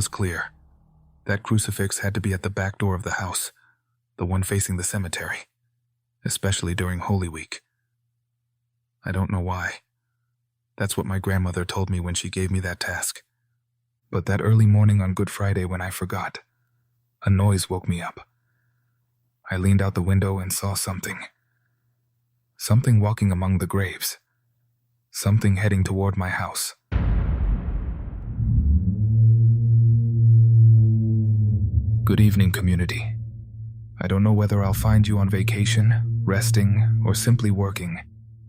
was clear. That crucifix had to be at the back door of the house, the one facing the cemetery, especially during Holy Week. I don't know why. That's what my grandmother told me when she gave me that task. But that early morning on Good Friday when I forgot, a noise woke me up. I leaned out the window and saw something. Something walking among the graves. Something heading toward my house. Good evening, community. I don't know whether I'll find you on vacation, resting, or simply working,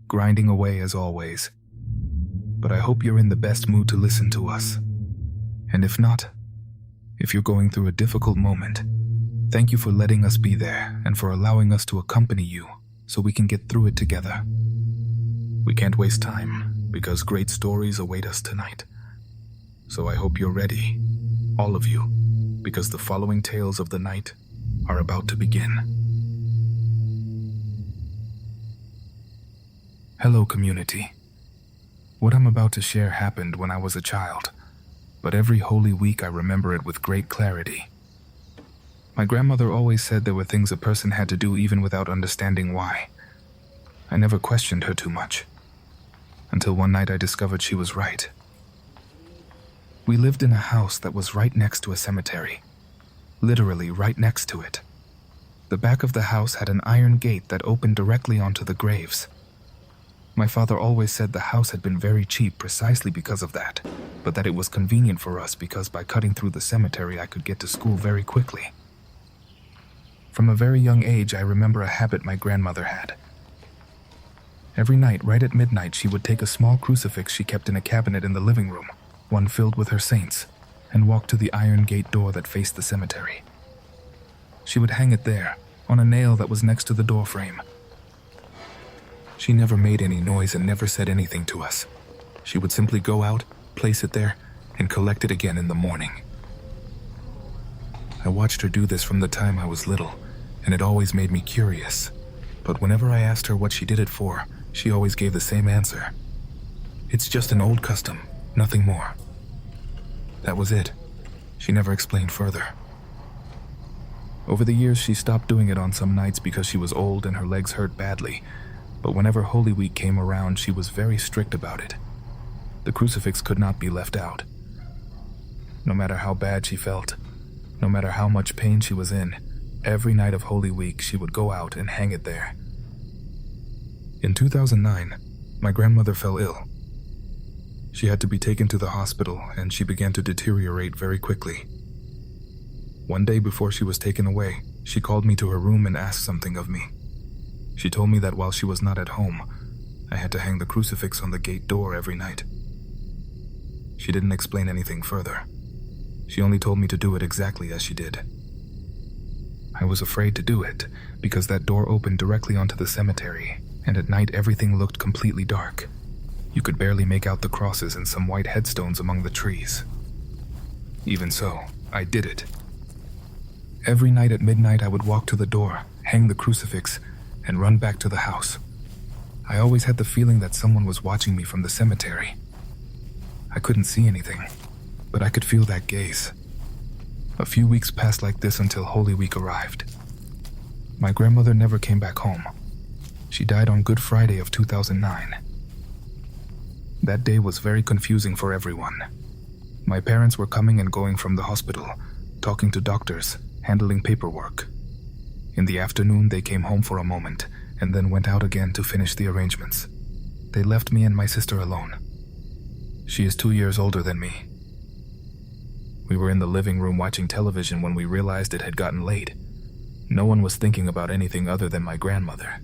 grinding away as always. But I hope you're in the best mood to listen to us. And if not, if you're going through a difficult moment, thank you for letting us be there and for allowing us to accompany you so we can get through it together. We can't waste time because great stories await us tonight. So I hope you're ready, all of you, because the following tales of the night are about to begin. Hello, community. What I'm about to share happened when I was a child, but every Holy Week I remember it with great clarity. My grandmother always said there were things a person had to do even without understanding why. I never questioned her too much, until one night I discovered she was right. We lived in a house that was right next to a cemetery, literally right next to it. The back of the house had an iron gate that opened directly onto the graves. My father always said the house had been very cheap precisely because of that, but that it was convenient for us because by cutting through the cemetery I could get to school very quickly. From a very young age I remember a habit my grandmother had. Every night, right at midnight, she would take a small crucifix she kept in a cabinet in the living room, one filled with her saints, and walk to the iron gate door that faced the cemetery. She would hang it there, on a nail that was next to the door frame. She never made any noise and never said anything to us. She would simply go out, place it there, and collect it again in the morning. I watched her do this from the time I was little, and it always made me curious. But whenever I asked her what she did it for, she always gave the same answer. It's just an old custom, nothing more. That was it. She never explained further. Over the years, she stopped doing it on some nights because she was old and her legs hurt badly. But whenever Holy Week came around, she was very strict about it. The crucifix could not be left out. No matter how bad she felt, no matter how much pain she was in, every night of Holy Week she would go out and hang it there. In 2009, my grandmother fell ill. She had to be taken to the hospital and she began to deteriorate very quickly. One day before she was taken away, she called me to her room and asked something of me. She told me that while she was not at home, I had to hang the crucifix on the gate door every night. She didn't explain anything further. She only told me to do it exactly as she did. I was afraid to do it because that door opened directly onto the cemetery, and at night everything looked completely dark. You could barely make out the crosses and some white headstones among the trees. Even so, I did it. Every night at midnight I would walk to the door, hang the crucifix, and run back to the house. I always had the feeling that someone was watching me from the cemetery. I couldn't see anything, but I could feel that gaze. A few weeks passed like this until Holy Week arrived. My grandmother never came back home. She died on Good Friday of 2009. That day was very confusing for everyone. My parents were coming and going from the hospital, talking to doctors, handling paperwork. In the afternoon, they came home for a moment and then went out again to finish the arrangements. They left me and my sister alone. She is 2 years older than me. We were in the living room watching television when we realized it had gotten late. No one was thinking about anything other than my grandmother.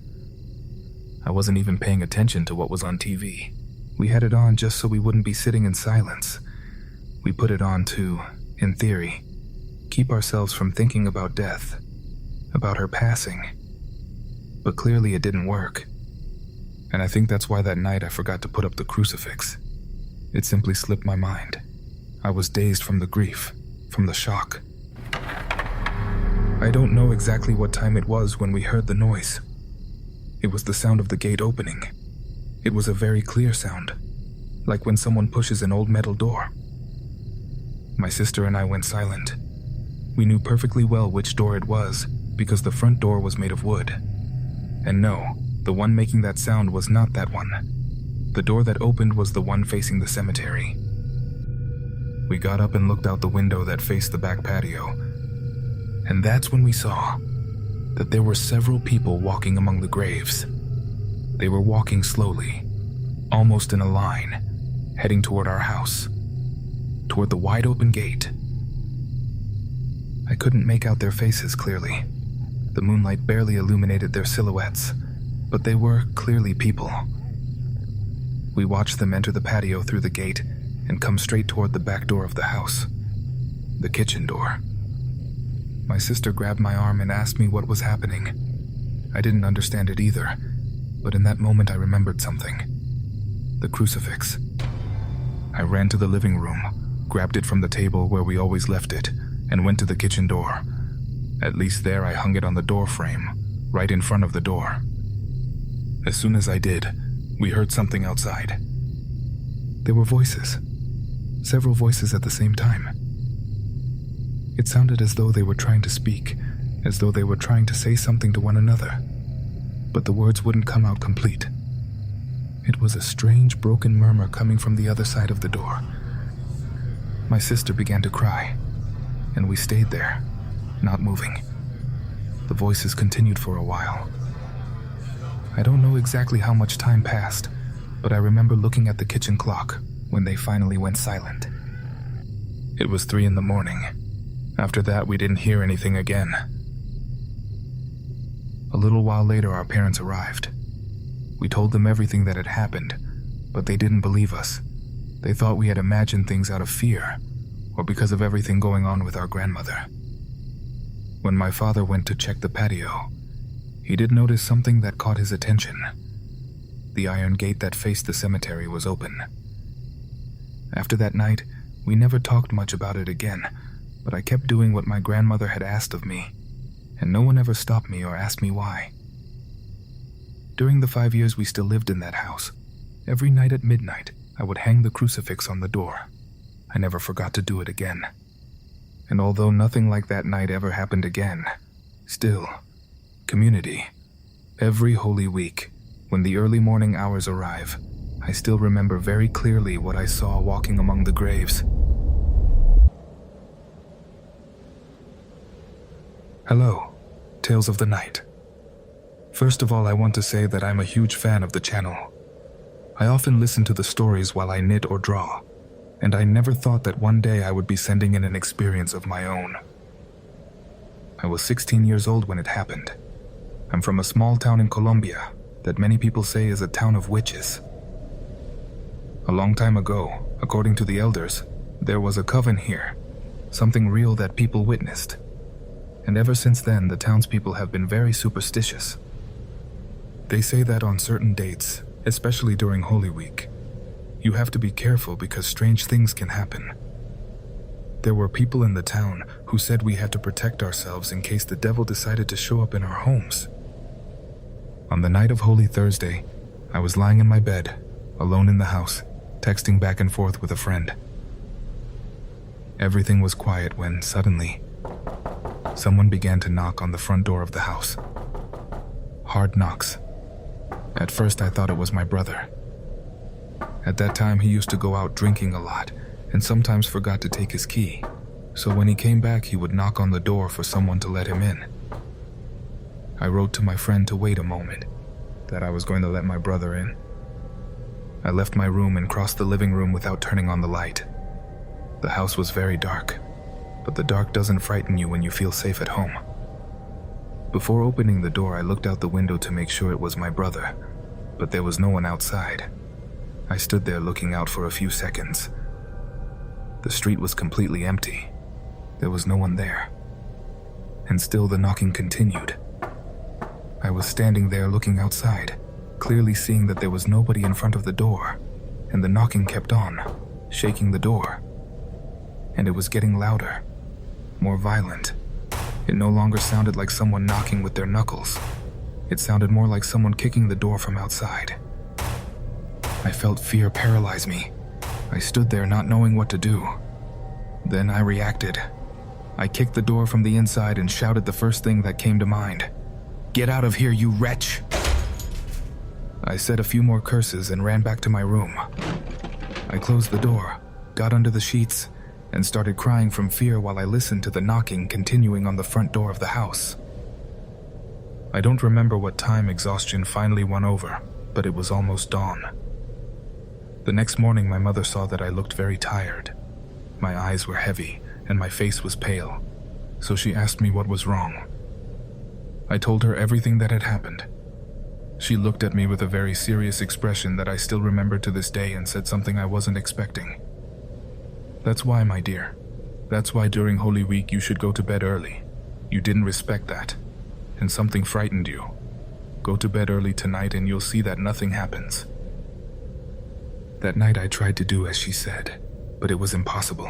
I wasn't even paying attention to what was on TV. We had it on just so we wouldn't be sitting in silence. We put it on to, in theory, keep ourselves from thinking about death, about her passing. But clearly it didn't work. And I think that's why that night I forgot to put up the crucifix. It simply slipped my mind. I was dazed from the grief, from the shock. I don't know exactly what time it was when we heard the noise. It was the sound of the gate opening. It was a very clear sound, like when someone pushes an old metal door. My sister and I went silent. We knew perfectly well which door it was because the front door was made of wood. And no, the one making that sound was not that one. The door that opened was the one facing the cemetery. We got up and looked out the window that faced the back patio. And that's when we saw that there were several people walking among the graves. They were walking slowly, almost in a line, heading toward our house, toward the wide open gate. I couldn't make out their faces clearly. The moonlight barely illuminated their silhouettes, but they were clearly people. We watched them enter the patio through the gate and come straight toward the back door of the house, the kitchen door. My sister grabbed my arm and asked me what was happening. I didn't understand it either, but in that moment I remembered something. The crucifix. I ran to the living room, grabbed it from the table where we always left it, and went to the kitchen door. At least there I hung it on the door frame, right in front of the door. As soon as I did, we heard something outside. There were voices. Several voices at the same time. It sounded as though they were trying to speak, as though they were trying to say something to one another, but the words wouldn't come out complete. It was a strange, broken murmur coming from the other side of the door. My sister began to cry, and we stayed there, not moving. The voices continued for a while. I don't know exactly how much time passed, but I remember looking at the kitchen clock when they finally went silent. It was 3 a.m. After that, we didn't hear anything again. A little while later, our parents arrived. We told them everything that had happened, but they didn't believe us. They thought we had imagined things out of fear, or because of everything going on with our grandmother. When my father went to check the patio, he did notice something that caught his attention. The iron gate that faced the cemetery was open. After that night, we never talked much about it again, but I kept doing what my grandmother had asked of me, and no one ever stopped me or asked me why. During the 5 years we still lived in that house, every night at midnight, I would hang the crucifix on the door. I never forgot to do it again. And although nothing like that night ever happened again, still, community, every Holy Week, when the early morning hours arrive, I still remember very clearly what I saw walking among the graves. Hello, Tales of the Night. First of all, I want to say that I'm a huge fan of the channel. I often listen to the stories while I knit or draw, and I never thought that one day I would be sending in an experience of my own. I was 16 years old when it happened. I'm from a small town in Colombia that many people say is a town of witches. A long time ago, according to the elders, there was a coven here, something real that people witnessed. And ever since then, the townspeople have been very superstitious. They say that on certain dates, especially during Holy Week, you have to be careful because strange things can happen. There were people in the town who said we had to protect ourselves in case the devil decided to show up in our homes. On the night of Holy Thursday, I was lying in my bed, alone in the house, texting back and forth with a friend. Everything was quiet when, suddenly, someone began to knock on the front door of the house. Hard knocks. At first I thought it was my brother. At that time he used to go out drinking a lot and sometimes forgot to take his key, so when he came back he would knock on the door for someone to let him in. I wrote to my friend to wait a moment, that I was going to let my brother in. I left my room and crossed the living room without turning on the light. The house was very dark, but the dark doesn't frighten you when you feel safe at home. Before opening the door, I looked out the window to make sure it was my brother, but there was no one outside. I stood there looking out for a few seconds. The street was completely empty. There was no one there. And still the knocking continued. I was standing there looking outside, clearly seeing that there was nobody in front of the door, and the knocking kept on, shaking the door. And it was getting louder, more violent. It no longer sounded like someone knocking with their knuckles. It sounded more like someone kicking the door from outside. I felt fear paralyze me. I stood there not knowing what to do. Then I reacted. I kicked the door from the inside and shouted the first thing that came to mind. "Get out of here, you wretch!" I said a few more curses and ran back to my room. I closed the door, got under the sheets, and started crying from fear while I listened to the knocking continuing on the front door of the house. I don't remember what time exhaustion finally won over, but it was almost dawn. The next morning, my mother saw that I looked very tired. My eyes were heavy, and my face was pale, so she asked me what was wrong. I told her everything that had happened. She looked at me with a very serious expression that I still remember to this day and said something I wasn't expecting. "That's why, my dear. That's why during Holy Week you should go to bed early. You didn't respect that, and something frightened you. Go to bed early tonight and you'll see that nothing happens." That night I tried to do as she said, but it was impossible.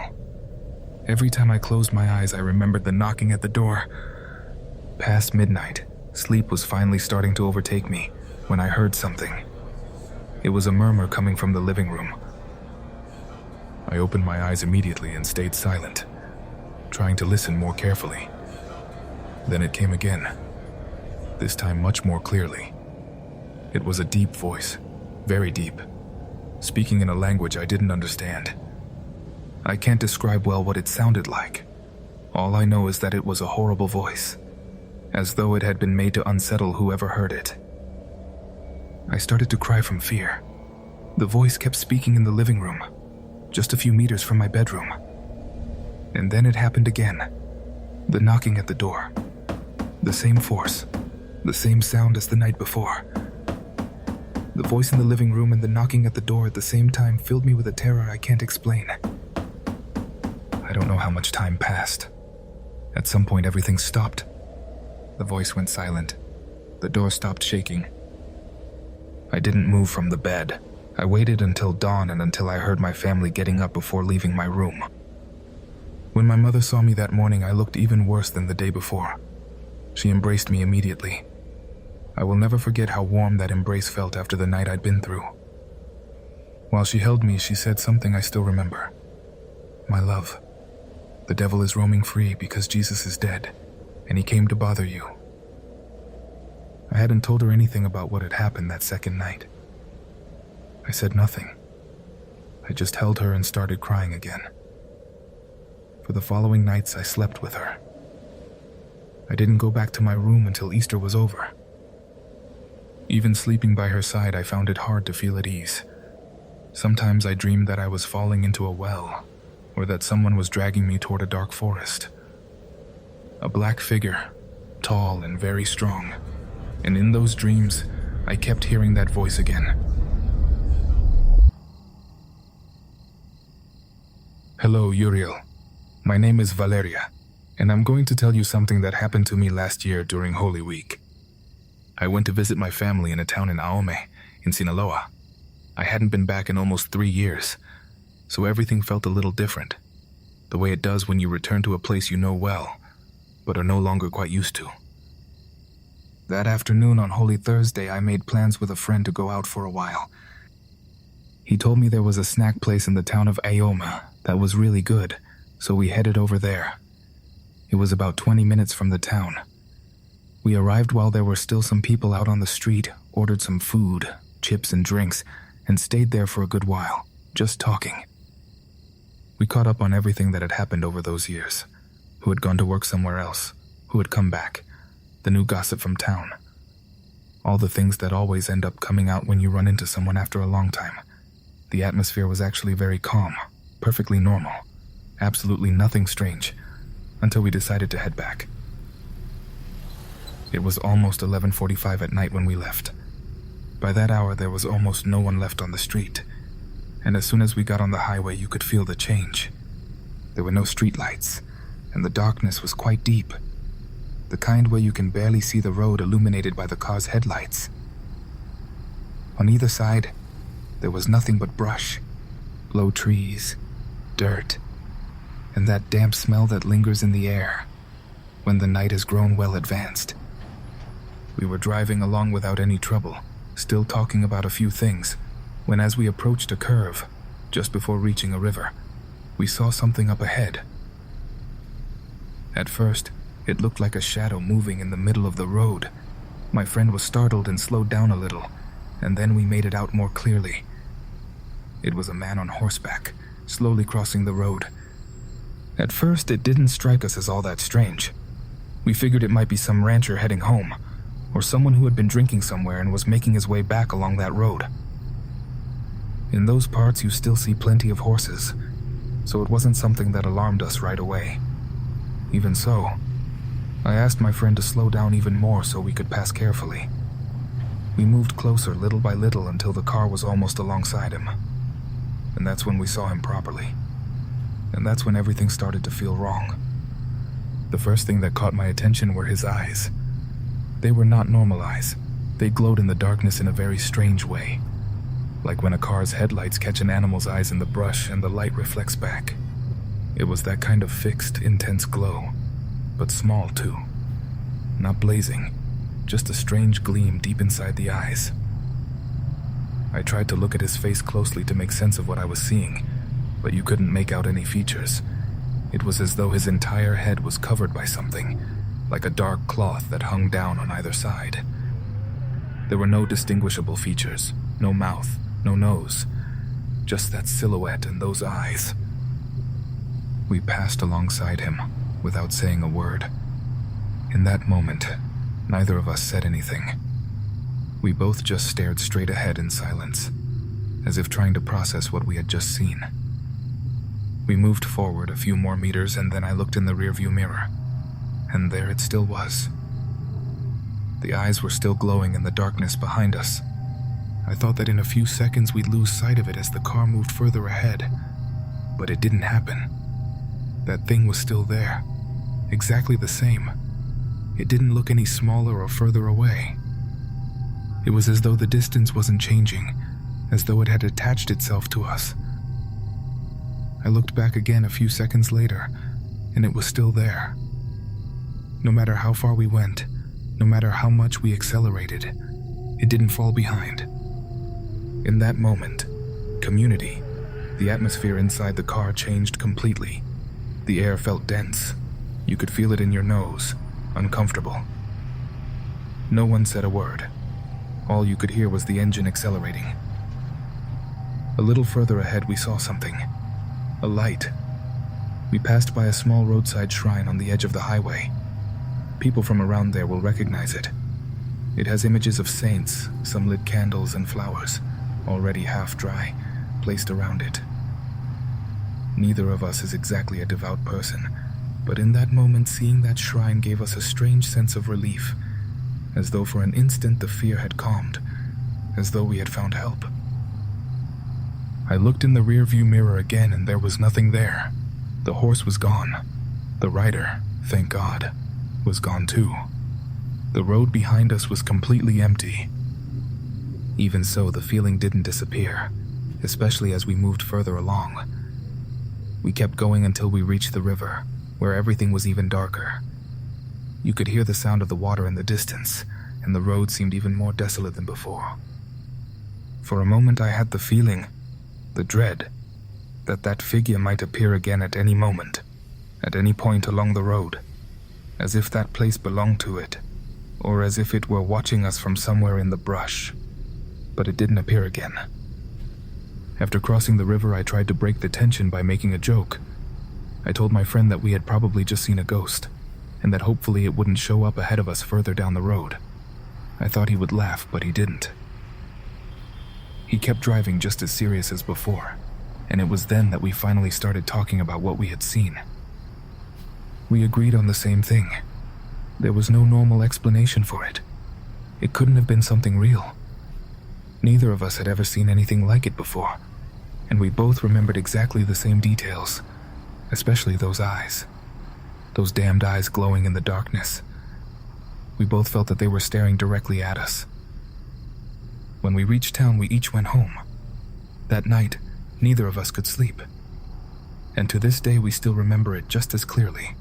Every time I closed my eyes, I remembered the knocking at the door. Past midnight, sleep was finally starting to overtake me when I heard something. It was a murmur coming from the living room. I opened my eyes immediately and stayed silent, trying to listen more carefully. Then it came again, this time much more clearly. It was a deep voice, very deep, speaking in a language I didn't understand. I can't describe well what it sounded like. All I know is that it was a horrible voice, as though it had been made to unsettle whoever heard it. I started to cry from fear. The voice kept speaking in the living room, just a few meters from my bedroom. And then it happened again. The knocking at the door. The same force, the same sound as the night before. The voice in the living room and the knocking at the door at the same time filled me with a terror I can't explain. I don't know how much time passed. At some point, everything stopped. The voice went silent. The door stopped shaking. I didn't move from the bed. I waited until dawn and until I heard my family getting up before leaving my room. When my mother saw me that morning, I looked even worse than the day before. She embraced me immediately. I will never forget how warm that embrace felt after the night I'd been through. While she held me, she said something I still remember. "My love, the devil is roaming free because Jesus is dead, and he came to bother you." I hadn't told her anything about what had happened that second night. I said nothing. I just held her and started crying again. For the following nights, I slept with her. I didn't go back to my room until Easter was over. Even sleeping by her side, I found it hard to feel at ease. Sometimes I dreamed that I was falling into a well, or that someone was dragging me toward a dark forest. A black figure, tall and very strong, and in those dreams, I kept hearing that voice again. "Hello, Uriel. My name is Valeria, and I'm going to tell you something that happened to me last year during Holy Week. I went to visit my family in a town in Ahome, in Sinaloa. I hadn't been back in almost 3 years, so everything felt a little different, the way it does when you return to a place you know well, but are no longer quite used to. That afternoon on Holy Thursday, I made plans with a friend to go out for a while. He told me there was a snack place in the town of Ayoma that was really good, so we headed over there. It was about 20 minutes from the town. We arrived while there were still some people out on the street, ordered some food, chips and drinks, and stayed there for a good while, just talking. We caught up on everything that had happened over those years, who had gone to work somewhere else, who had come back, the new gossip from town. All the things that always end up coming out when you run into someone after a long time. The atmosphere was actually very calm, perfectly normal, absolutely nothing strange, until we decided to head back. It was almost 11:45 at night when we left. By that hour, there was almost no one left on the street, and as soon as we got on the highway, you could feel the change. There were no street lights, and the darkness was quite deep, the kind where you can barely see the road illuminated by the car's headlights. On either side, there was nothing but brush, low trees, dirt, and that damp smell that lingers in the air when the night has grown well advanced. We were driving along without any trouble, still talking about a few things, when as we approached a curve, just before reaching a river, we saw something up ahead. At first, it looked like a shadow moving in the middle of the road. My friend was startled and slowed down a little, and then we made it out more clearly. It was a man on horseback, slowly crossing the road. At first, it didn't strike us as all that strange. We figured it might be some rancher heading home, or someone who had been drinking somewhere and was making his way back along that road. In those parts, you still see plenty of horses, so it wasn't something that alarmed us right away. Even so, I asked my friend to slow down even more so we could pass carefully. We moved closer little by little until the car was almost alongside him. And that's when we saw him properly. And that's when everything started to feel wrong. The first thing that caught my attention were his eyes. They were not normal eyes. They glowed in the darkness in a very strange way. Like when a car's headlights catch an animal's eyes in the brush and the light reflects back. It was that kind of fixed, intense glow, but small too. Not blazing, just a strange gleam deep inside the eyes. I tried to look at his face closely to make sense of what I was seeing, but you couldn't make out any features. It was as though his entire head was covered by something, like a dark cloth that hung down on either side. There were no distinguishable features, no mouth, no nose, just that silhouette and those eyes. We passed alongside him without saying a word. In that moment, neither of us said anything. We both just stared straight ahead in silence, as if trying to process what we had just seen. We moved forward a few more meters and then I looked in the rearview mirror, and there it still was. The eyes were still glowing in the darkness behind us. I thought that in a few seconds we'd lose sight of it as the car moved further ahead, but it didn't happen. That thing was still there, exactly the same. It didn't look any smaller or further away. It was as though the distance wasn't changing, as though it had attached itself to us. I looked back again a few seconds later, and it was still there. No matter how far we went, no matter how much we accelerated, it didn't fall behind. In that moment, community, the atmosphere inside the car changed completely. The air felt dense. You could feel it in your nose, uncomfortable. No one said a word. All you could hear was the engine accelerating. A little further ahead we saw something. A light. We passed by a small roadside shrine on the edge of the highway. People from around there will recognize it. It has images of saints, some lit candles and flowers, already half dry, placed around it. Neither of us is exactly a devout person, but in that moment seeing that shrine gave us a strange sense of relief, as though for an instant the fear had calmed, as though we had found help. I looked in the rearview mirror again and there was nothing there. The horse was gone. The rider, thank God, was gone too. The road behind us was completely empty. Even so, the feeling didn't disappear, especially as we moved further along. We kept going until we reached the river, where everything was even darker. You could hear the sound of the water in the distance, and the road seemed even more desolate than before. For a moment I had the feeling, the dread, that that figure might appear again at any moment, at any point along the road, as if that place belonged to it, or as if it were watching us from somewhere in the brush. But it didn't appear again. After crossing the river, I tried to break the tension by making a joke. I told my friend that we had probably just seen a ghost, and that hopefully it wouldn't show up ahead of us further down the road. I thought he would laugh, but he didn't. He kept driving just as serious as before, and it was then that we finally started talking about what we had seen. We agreed on the same thing. There was no normal explanation for it. It couldn't have been something real. Neither of us had ever seen anything like it before, and we both remembered exactly the same details, especially those eyes. Those damned eyes glowing in the darkness. We both felt that they were staring directly at us. When we reached town, we each went home. That night, neither of us could sleep. And to this day, we still remember it just as clearly,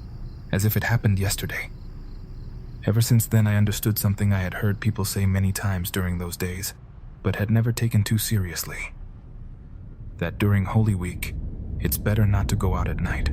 as if it happened yesterday. Ever since then, I understood something I had heard people say many times during those days, but had never taken too seriously. That during Holy Week, it's better not to go out at night.